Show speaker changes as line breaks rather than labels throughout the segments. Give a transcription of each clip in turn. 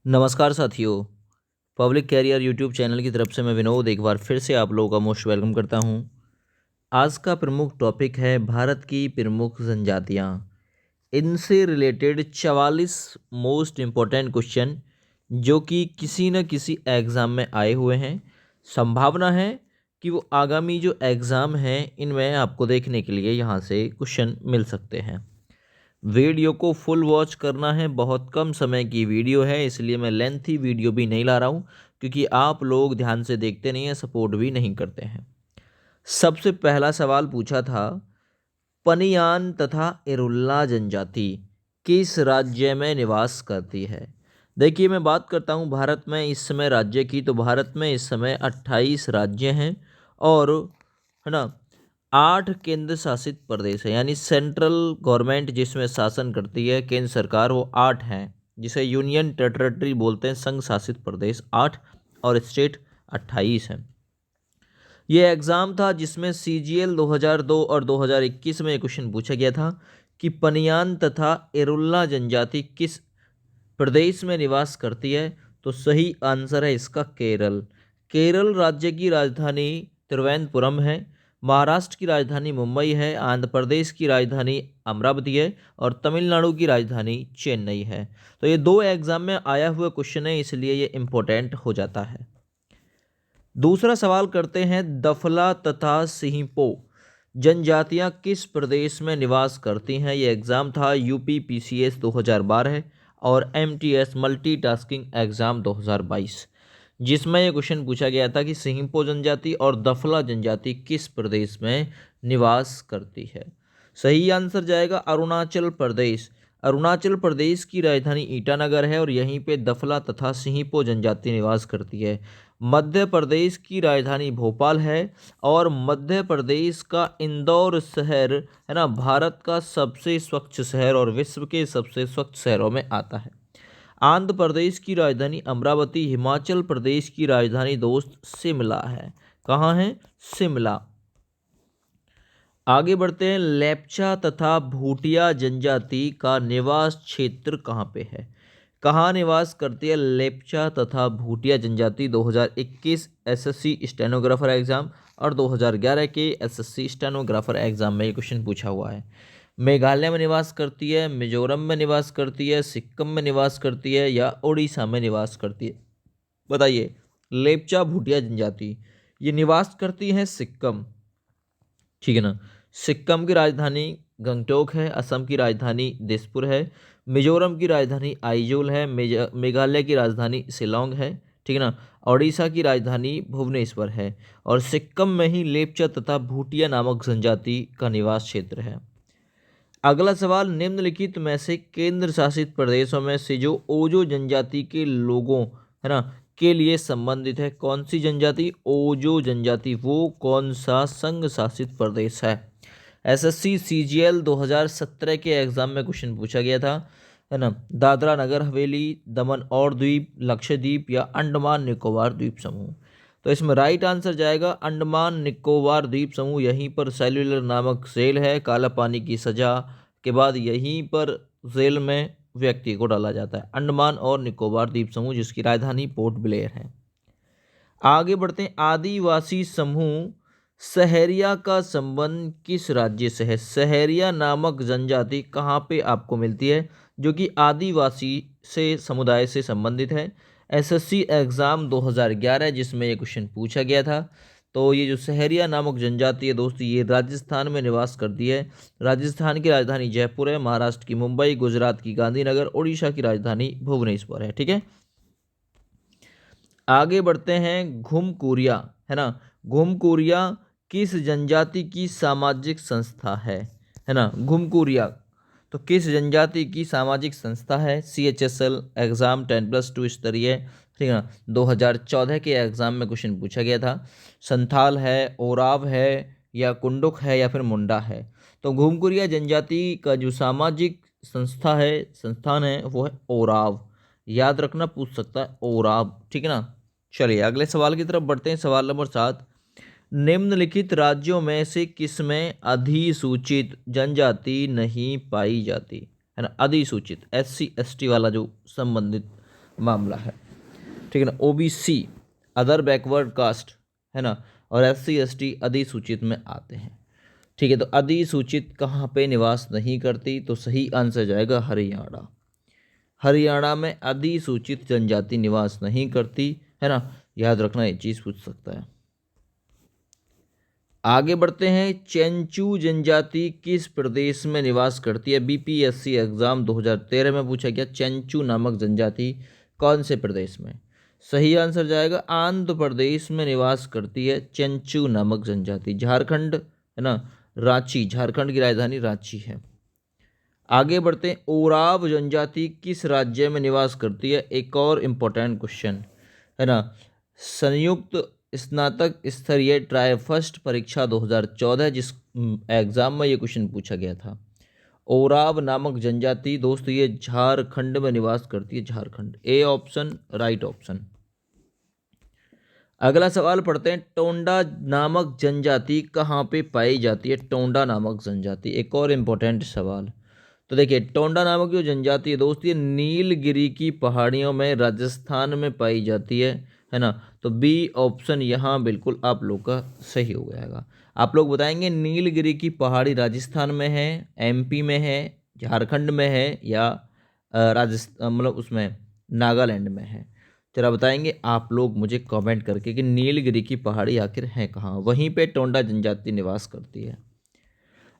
नमस्कार साथियों। Public career YouTube channel की तरफ से मैं विनोद एक बार फिर से आप लोगों का मोस्ट वेलकम करता हूं। आज का प्रमुख टॉपिक है भारत की प्रमुख जनजातियां। इनसे रिलेटेड 44 मोस्ट इम्पोर्टेंट क्वेश्चन जो कि किसी न किसी एग्ज़ाम में आए हुए हैं। संभावना है कि वो आगामी जो एग्ज़ाम हैं इनमें आपको देखने के लिए यहाँ से क्वेश्चन मिल सकते हैं। वीडियो को फुल वॉच करना है। बहुत कम समय की वीडियो है, इसलिए मैं लेंथी वीडियो भी नहीं ला रहा हूँ, क्योंकि आप लोग ध्यान से देखते नहीं हैं, सपोर्ट भी नहीं करते हैं। सबसे पहला सवाल पूछा था, पनियान तथा इरुल्ला जनजाति किस राज्य में निवास करती है। देखिए, मैं बात करता हूँ भारत में इस समय राज्य की, तो भारत में इस समय 28 राज्य हैं और है ना 8 केंद्र शासित प्रदेश है, यानी सेंट्रल गवर्नमेंट जिसमें शासन करती है केंद्र सरकार, वो 8 हैं, जिसे यूनियन टेरिटरी बोलते हैं, संघ शासित प्रदेश 8 और स्टेट 28 हैं। ये एग्ज़ाम था जिसमें CGL 2002 और 2021 में ये क्वेश्चन पूछा गया था कि पनियान तथा एरुल्ला जनजाति किस प्रदेश में निवास करती है। तो सही आंसर है इसका केरल। केरल राज्य की राजधानी तिरुवनंतपुरम है, महाराष्ट्र की राजधानी मुंबई है, आंध्र प्रदेश की राजधानी अमरावती है और तमिलनाडु की राजधानी चेन्नई है। तो ये दो एग्जाम में आया हुआ क्वेश्चन है, इसलिए ये इम्पोर्टेंट हो जाता है। दूसरा सवाल करते हैं, दफला तथा सिंहपो जनजातियां किस प्रदेश में निवास करती हैं। ये एग्ज़ाम था यूपी PCS 2012 और MTS मल्टीटास्किंग एग्ज़ाम 2022, जिसमें ये क्वेश्चन पूछा गया था कि सिंहपो जनजाति और दफला जनजाति किस प्रदेश में निवास करती है। सही आंसर जाएगा अरुणाचल प्रदेश। अरुणाचल प्रदेश की राजधानी ईटानगर है और यहीं पे दफला तथा सिंहपो जनजाति निवास करती है। मध्य प्रदेश की राजधानी भोपाल है और मध्य प्रदेश का इंदौर शहर है ना भारत का सबसे स्वच्छ शहर और विश्व के सबसे स्वच्छ शहरों में आता है। आंध्र प्रदेश की राजधानी अमरावती, हिमाचल प्रदेश की राजधानी दोस्त शिमला है। कहाँ है? शिमला। आगे बढ़ते हैं, लेप्चा तथा भूटिया जनजाति का निवास क्षेत्र कहाँ पे है। कहाँ निवास करती है लेप्चा तथा भूटिया जनजाति। 2021 SSC स्टेनोग्राफर एग्जाम और 2011 के SSC स्टेनोग्राफर एग्जाम में ये क्वेश्चन पूछा हुआ है। मेघालय में निवास करती है, मिजोरम में निवास करती है, सिक्किम में निवास करती है या उड़ीसा में निवास करती है। बताइए, लेप्चा भूटिया जनजाति ये निवास करती है सिक्किम, ठीक है ना। सिक्किम की राजधानी गंगटोक है, असम की राजधानी दिसपुर है, मिजोरम की राजधानी आइजोल है, मेघालय की राजधानी शिलोंग है, ठीक है ना। उड़ीसा की राजधानी भुवनेश्वर है और सिक्किम में ही लेप्चा तथा भूटिया नामक जनजाति का निवास क्षेत्र है। अगला सवाल, निम्नलिखित में से केंद्र शासित प्रदेशों में से जो ओजो जनजाति के लोगों है ना के लिए संबंधित है, कौन सी जनजाति? ओजो जनजाति। वो कौन सा संघ शासित प्रदेश है? SSC CGL 2017 के एग्जाम में क्वेश्चन पूछा गया था, है ना। दादरा नगर हवेली, दमन और द्वीप, लक्षद्वीप या अंडमान निकोबार द्वीप समूह। तो इसमें राइट आंसर जाएगा अंडमान निकोबार द्वीप समूह। यहीं पर सेल्युलर नामक जेल है, काला पानी की सजा के बाद यहीं पर जेल में व्यक्ति को डाला जाता है। अंडमान और निकोबार द्वीप समूह, जिसकी राजधानी पोर्ट ब्लेयर है। आगे बढ़ते हैं, आदिवासी समूह सहरिया का संबंध किस राज्य से है। सहरिया नामक जनजाति कहाँ पे आपको मिलती है, जो कि आदिवासी से समुदाय से संबंधित है। SSC एग्ज़ाम 2011 जिसमें ये क्वेश्चन पूछा गया था। तो ये जो सहरिया नामक जनजाति है दोस्त, ये राजस्थान में निवास करती है। राजस्थान की राजधानी जयपुर है, महाराष्ट्र की मुंबई, गुजरात की गांधीनगर, उड़ीसा की राजधानी भुवनेश्वर है, ठीक है। आगे बढ़ते हैं, घुमकुरिया है ना। घुमकुरिया किस जनजाति की सामाजिक संस्था है ना। घुमकुरिया तो किस जनजाति की सामाजिक संस्था है। CHSL एग्ज़ाम 10+2 स्तरीय, ठीक है ना। 2014 के एग्ज़ाम में क्वेश्चन पूछा गया था। संथाल है, ओराव है या कुंडुक है या फिर मुंडा है। तो घुमकुरिया जनजाति का जो सामाजिक संस्था है, संस्थान है, वो है ओराव। याद रखना, पूछ सकता है ओराव, ठीक है ना। चलिए अगले सवाल की तरफ बढ़ते हैं। सवाल नंबर 7, निम्नलिखित राज्यों में से किसमें अधिसूचित जनजाति नहीं पाई जाती, है ना। अधिसूचित SC ST वाला जो संबंधित मामला है, ठीक है ना। ओबीसी अदर बैकवर्ड कास्ट है ना, और एससी एसटी अधिसूचित में आते हैं, ठीक है। तो अधिसूचित कहाँ पे निवास नहीं करती, तो सही आंसर जाएगा हरियाणा। हरियाणा में अधिसूचित जनजाति निवास नहीं करती, है ना, याद रखना, ये चीज़ पूछ सकता है। आगे बढ़ते हैं, चेंचू जनजाति किस प्रदेश में निवास करती है? बीपीएससी एग्जाम 2013 में पूछा गया, चेंचू नामक जनजाति कौन से प्रदेश में? सही आंसर जाएगा आंध्र प्रदेश में निवास करती है चेंचू नामक जनजाति। झारखंड, है ना, रांची, झारखंड की राजधानी रांची है। आगे बढ़ते हैं, ओराव जनजाति किस राज्य में निवास करती है? एक और इम्पोर्टेंट क्वेश्चन, है ना। संयुक्त स्नातक स्तरीय ट्राई फर्स्ट परीक्षा 2014 जिस एग्जाम में ये क्वेश्चन पूछा गया था। ओराव नामक जनजाति दोस्तों ये झारखंड में निवास करती है, Jharkhand. A option right option. अगला सवाल पढ़ते हैं, टोंडा नामक जनजाति कहाँ पे पाई जाती है? टोंडा नामक जनजाति, एक और इम्पोर्टेंट सवाल। तो देखिए, टोंडा नामक जो जनजाति है दोस्त, ये नीलगिरी की पहाड़ियों में राजस्थान में पाई जाती है ना। तो बी ऑप्शन यहाँ बिल्कुल आप लोग का सही हो जाएगा। आप लोग बताएंगे नीलगिरी की पहाड़ी राजस्थान में है, एमपी में है, झारखंड में है, या राजस्थान मतलब उसमें नागालैंड में है। जरा बताएंगे आप लोग मुझे कमेंट करके कि नीलगिरी की पहाड़ी आखिर है कहाँ, वहीं पे टोंडा जनजाति निवास करती है।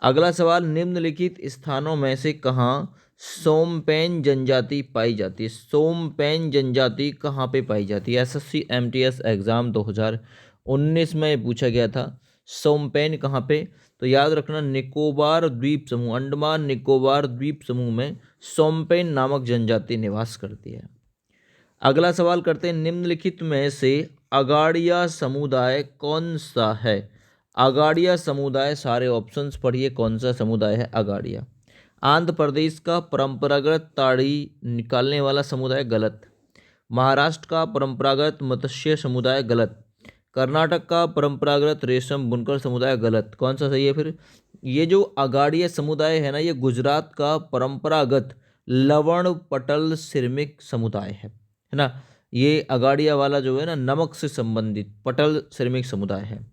अगला सवाल, निम्नलिखित स्थानों में से कहाँ सोमपेन जनजाति पाई जाती है? सोमपेन जनजाति कहाँ पे पाई जाती है? एसएससी एमटीएस एग्जाम 2019 में पूछा गया था, सोमपेन कहाँ पे? तो याद रखना, निकोबार द्वीप समूह, अंडमान निकोबार द्वीप समूह में सोमपेन नामक जनजाति निवास करती है। अगला सवाल करते हैं, निम्नलिखित में से अगाड़िया समुदाय कौन सा है? अगाड़िया समुदाय, सारे ऑप्शंस पढ़िए, कौन सा समुदाय है अगाड़िया? आंध्र प्रदेश का परंपरागत ताड़ी निकालने वाला समुदाय, गलत। महाराष्ट्र का परंपरागत मत्स्य समुदाय, गलत। कर्नाटक का परंपरागत रेशम बुनकर समुदाय, गलत। कौन सा सही है फिर? ये जो अगाड़िया समुदाय है ना, ये गुजरात का परंपरागत लवण पटल सिरमिक समुदाय है ना। ये अगाड़िया वाला जो है ना, नमक से संबंधित पटल सिरमिक समुदाय है।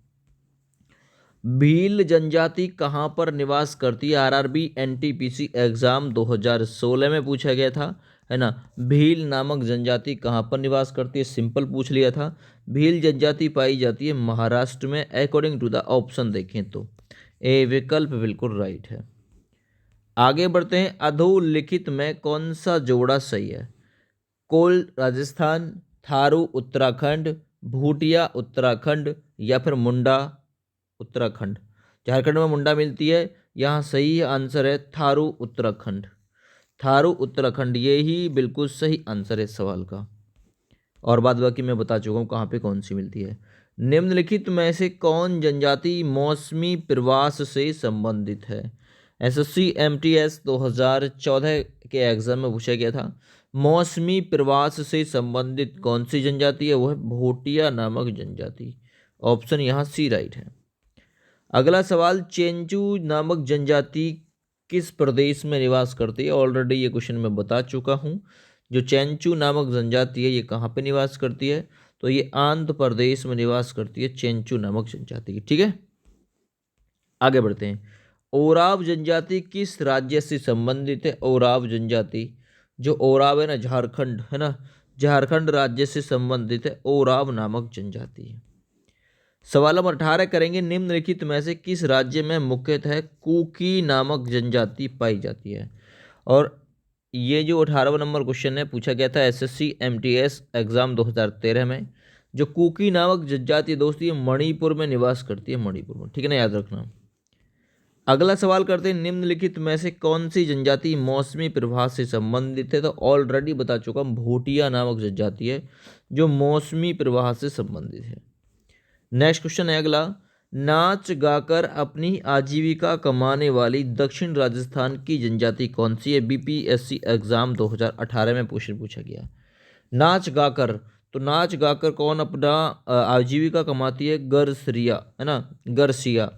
भील जनजाति कहाँ पर निवास करती है? आरआरबी एनटीपीसी एग्जाम 2016 में पूछा गया था, है ना। भील नामक जनजाति कहाँ पर निवास करती है? सिंपल पूछ लिया था। भील जनजाति पाई जाती है महाराष्ट्र में, अकॉर्डिंग टू द ऑप्शन देखें तो ए विकल्प बिल्कुल राइट है। आगे बढ़ते हैं, अधोलिखित में कौन सा जोड़ा सही है? कोल राजस्थान, थारू उत्तराखंड, भूटिया उत्तराखंड, या फिर मुंडा उत्तराखंड। झारखंड में मुंडा मिलती है, यहाँ सही आंसर है थारू उत्तराखंड। थारू उत्तराखंड, ये ही बिल्कुल सही आंसर है इस सवाल का। और बाद बाकी मैं बता चुका हूँ कहाँ पे कौन सी मिलती है। निम्नलिखित में से कौन जनजाति मौसमी प्रवास से संबंधित है? एसएससी एमटीएस 2014 के एग्जाम में पूछा गया था, मौसमी प्रवास से संबंधित कौन सी जनजाति है? वो है भोटिया नामक जनजाति। ऑप्शन यहाँ सी राइट है। अगला सवाल, चेंचू नामक जनजाति किस प्रदेश में निवास करती है? ऑलरेडी ये क्वेश्चन मैं बता चुका हूँ। जो चेंचू नामक जनजाति है ये कहाँ पे निवास करती है? तो ये आंध्र प्रदेश में निवास करती है चेंचू नामक जनजाति, ठीक है। आगे बढ़ते हैं, ओराव जनजाति किस राज्य से संबंधित है? ओराव जनजाति, जो ओराव है ना, झारखंड है ना, झारखंड राज्य से संबंधित है ओराव नामक जनजाति है। सवाल नंबर 18 करेंगे, निम्नलिखित में से किस राज्य में मुख्यतः कुकी नामक जनजाति पाई जाती है? और ये जो 18वां नंबर क्वेश्चन है पूछा गया था एसएससी एमटीएस एग्जाम 2013 में। जो कुकी नामक जनजाति दोस्त ये मणिपुर में निवास करती है, मणिपुर में, ठीक है ना, याद रखना। अगला सवाल करते हैं, निम्नलिखित में से कौन सी जनजाति मौसमी प्रवाह से संबंधित है? तो ऑलरेडी बता चुका हूं, भूटिया नामक जनजाति है जो मौसमी प्रवाह से संबंधित है। नेक्स्ट क्वेश्चन है अगला, नाच गाकर अपनी आजीविका कमाने वाली दक्षिण राजस्थान की जनजाति कौन सी है? बीपीएससी एग्जाम 2018 में क्वेश्चन पूछा गया। नाच गाकर, तो नाच गाकर कौन अपना आजीविका कमाती है? गरसिया, है ना, गरसिया।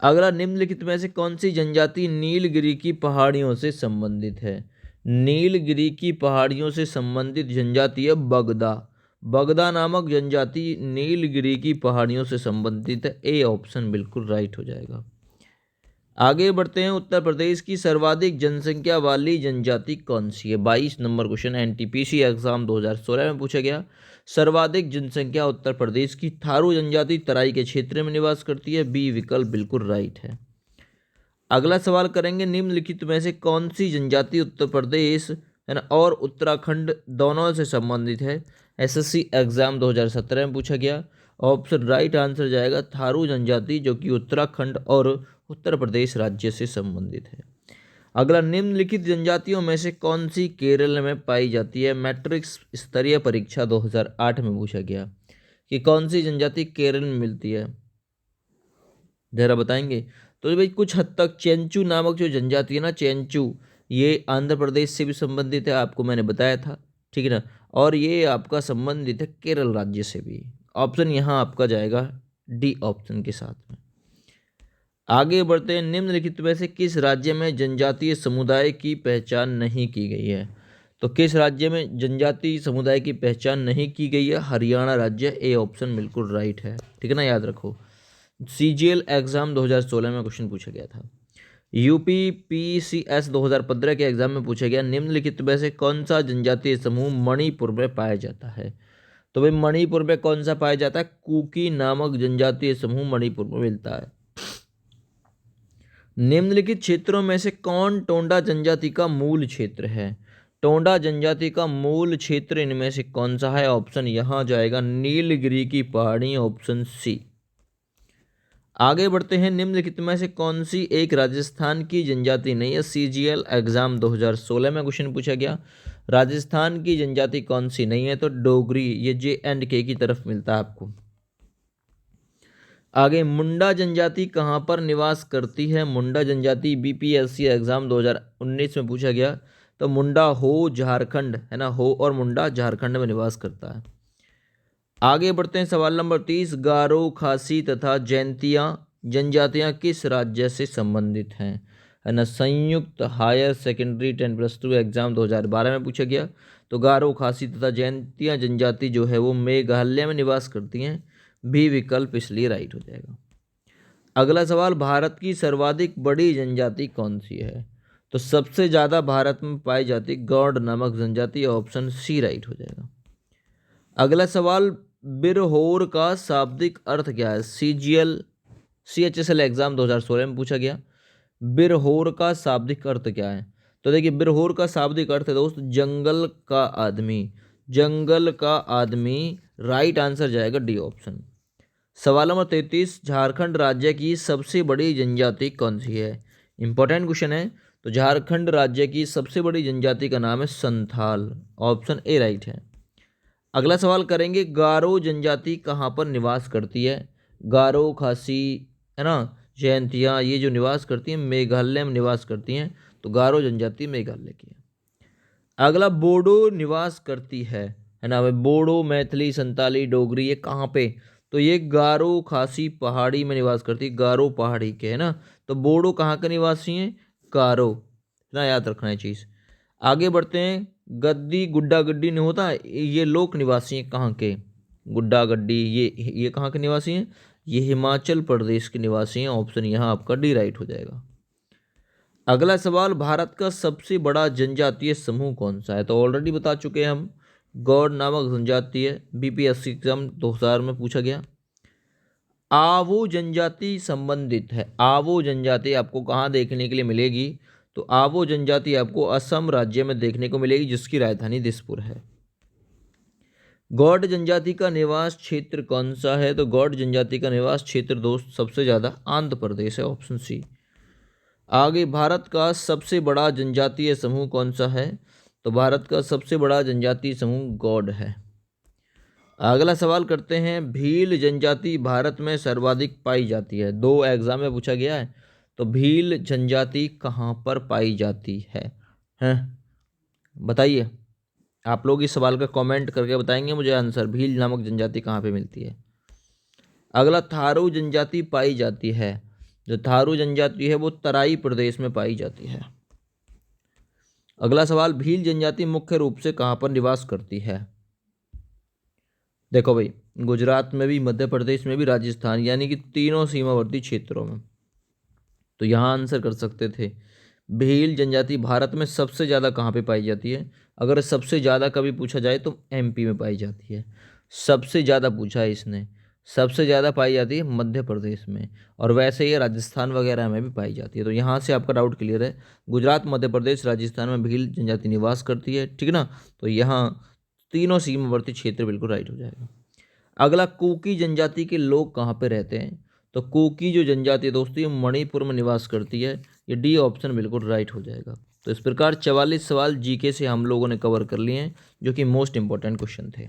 अगला, निम्नलिखित में से कौन सी जनजाति नीलगिरी की पहाड़ियों से संबंधित है? नीलगिरी की पहाड़ियों से संबंधित जनजाति है बगदा। बगदा नामक जनजाति नीलगिरी की पहाड़ियों से संबंधित है। ए ऑप्शन बिल्कुल राइट हो जाएगा। आगे बढ़ते हैं। उत्तर प्रदेश की सर्वाधिक जनसंख्या वाली जनजाति कौन सी है? 22 नंबर क्वेश्चन एनटीपीसी एग्जाम 2016 में पूछा गया। सर्वाधिक जनसंख्या उत्तर प्रदेश की थारू जनजाति तराई के क्षेत्र में निवास करती है। बी विकल्प बिल्कुल राइट है। अगला सवाल करेंगे, निम्नलिखित में से कौन सी जनजाति उत्तर प्रदेश है ना और उत्तराखंड दोनों से संबंधित है? एसएससी एग्जाम 2017 में पूछा गया। ऑप्शन राइट आंसर जाएगा थारू जनजाति, जो कि उत्तराखंड और उत्तर प्रदेश राज्य से संबंधित है। अगला, निम्नलिखित जनजातियों में से कौन सी केरल में पाई जाती है? मैट्रिक स्तरीय परीक्षा 2008 में पूछा गया कि कौन सी जनजाति केरल में मिलती है, जरा बताएंगे। तो भाई कुछ हद तक चेंचू नामक जो जनजाति है ना, चेंचू, ये आंध्र प्रदेश से भी संबंधित है, आपको मैंने बताया था, ठीक है ना। और ये आपका संबंधित है केरल राज्य से भी। ऑप्शन यहाँ आपका जाएगा डी ऑप्शन के साथ में। आगे बढ़ते हैं। निम्नलिखित में से किस राज्य में जनजातीय समुदाय की पहचान नहीं की गई है? तो किस राज्य में जनजातीय समुदाय की पहचान नहीं की गई है? हरियाणा राज्य। ए ऑप्शन बिल्कुल राइट है, ठीक है ना, याद रखो। सीजीएल एग्जाम 2016 में क्वेश्चन पूछा गया था। यूपी पीसीएस 2015 के एग्जाम में पूछा गया, निम्नलिखित में से कौन सा जनजातीय समूह मणिपुर में पाया जाता है? तो भाई मणिपुर में कौन सा पाया जाता है? कुकी नामक जनजातीय समूह मणिपुर में मिलता है। निम्नलिखित क्षेत्रों में से कौन टोंडा जनजाति का मूल क्षेत्र है? टोंडा जनजाति का मूल क्षेत्र इनमें से कौन सा है? ऑप्शन यहाँ जाएगा नीलगिरी की पहाड़ी, ऑप्शन सी। आगे बढ़ते हैं। निम्नलिखित में से कौन सी एक राजस्थान की जनजाति नहीं है? सीजीएल एग्जाम 2016 में क्वेश्चन पूछा गया। राजस्थान की जनजाति कौन सी नहीं है? तो डोगरी, ये J&K की तरफ मिलता है आपको। आगे, मुंडा जनजाति कहाँ पर निवास करती है? मुंडा जनजाति बीपीएससी एग्जाम 2019 में पूछा गया। तो मुंडा हो झारखंड है ना, हो और मुंडा झारखंड में निवास करता है। आगे बढ़ते हैं। सवाल नंबर 30, गारो, खासी तथा जैंतिया जनजातियां किस राज्य से संबंधित हैं? है ना, संयुक्त हायर सेकेंडरी 10+2 एग्जाम 2012 में पूछा गया। तो गारो, खासी तथा जैंतिया जनजाति जो है वो मेघालय में निवास करती हैं। भी विकल्प इसलिए राइट हो जाएगा। अगला सवाल, भारत की सर्वाधिक बड़ी जनजाति कौन सी है? तो सबसे ज़्यादा भारत में पाई जाती गौड़ नामक जनजाति, ऑप्शन सी राइट हो जाएगा। अगला सवाल, बिरहोर का शाब्दिक अर्थ क्या है? CHSL एग्जाम 2016 में पूछा गया। बिरहोर का शाब्दिक अर्थ क्या है? तो देखिए, बिरहोर का शाब्दिक अर्थ है दोस्त जंगल का आदमी। जंगल का आदमी राइट आंसर जाएगा डी ऑप्शन। सवाल नंबर 33, झारखंड राज्य की सबसे बड़ी जनजाति कौन सी है? इंपॉर्टेंट क्वेश्चन है। तो झारखंड राज्य की सबसे बड़ी जनजाति का नाम है संथाल, ऑप्शन ए राइट है। अगला सवाल करेंगे, गारो जनजाति कहाँ पर निवास करती है? गारो, खासी है ना, जयंतिया, ये जो निवास करती हैं मेघालय में निवास करती हैं। तो गारो जनजाति मेघालय की है। अगला, बोडो निवास करती है ना, बोडो, मैथिली, संताली, डोगरी, ये कहाँ पे? तो ये गारो खासी पहाड़ी में निवास करती है, गारो पहाड़ी के है ना। तो बोडो कहाँ के निवासी हैं? गारो, ना, याद रखना है चीज़। आगे बढ़ते हैं। गद्दी, गुड्डा गड्डी नहीं होता, ये लोक निवासी हैं कहाँ के? गुड्डा गड्डी, ये कहाँ के निवासी हैं? ये हिमाचल प्रदेश के निवासी हैं। ऑप्शन यहाँ आपका डी राइट हो जाएगा। अगला सवाल, भारत का सबसे बड़ा जनजातीय समूह कौन सा है? तो ऑलरेडी बता चुके हैं हम, गौड़ नामक जनजाति है, बीपीएससी एग्जाम 2000 में पूछा गया। आवो जनजाति संबंधित है। आवो जनजाति आपको कहाँ देखने के लिए मिलेगी? तो आवो जनजाति आपको असम राज्य में देखने को मिलेगी, जिसकी राजधानी दिसपुर है। गौड़ जनजाति का निवास क्षेत्र कौन सा है? तो गौड़ जनजाति का निवास क्षेत्र दोस्त सबसे ज़्यादा आंध्र प्रदेश है, ऑप्शन सी। आगे, भारत का सबसे बड़ा जनजातीय समूह कौन सा है? तो भारत का सबसे बड़ा जनजातीय समूह गौड़ है। अगला सवाल करते हैं, भील जनजाति भारत में सर्वाधिक पाई जाती है। 2 एग्जाम में पूछा गया है। तो भील जनजाति कहाँ पर पाई जाती है? हैं, बताइए। आप लोग इस सवाल का कमेंट करके बताएंगे मुझे आंसर, भील नामक जनजाति कहाँ पे मिलती है। अगला, थारू जनजाति पाई जाती है। जो थारू जनजाति है वो तराई प्रदेश में पाई जाती है। अगला सवाल, भील जनजाति मुख्य रूप से कहाँ पर निवास करती है? देखो भाई, गुजरात में भी, मध्य प्रदेश में भी, राजस्थान, यानी कि तीनों सीमावर्ती क्षेत्रों में। तो यहाँ आंसर कर सकते थे। भील जनजाति भारत में सबसे ज़्यादा कहाँ पे पाई जाती है? अगर सबसे ज़्यादा कभी पूछा जाए तो एमपी में पाई जाती है। सबसे ज़्यादा पूछा है इसने, सबसे ज़्यादा पाई जाती है मध्य प्रदेश में, और वैसे ही राजस्थान वगैरह में भी पाई जाती है। तो यहाँ से आपका डाउट क्लियर है। गुजरात, मध्य प्रदेश, राजस्थान में भील जनजाति निवास करती है, ठीक ना। तो यहाँ तीनों सीमावर्ती क्षेत्र बिल्कुल राइट हो जाएगा। अगला, कुकी जनजाति के लोग कहाँ पे रहते हैं? तो कुकी जो जनजाति है दोस्तों, ये मणिपुर में निवास करती है। ये डी ऑप्शन बिल्कुल राइट हो जाएगा। तो इस प्रकार 44 सवाल जीके से हम लोगों ने कवर कर लिए हैं, जो कि मोस्ट इंपॉर्टेंट क्वेश्चन थे।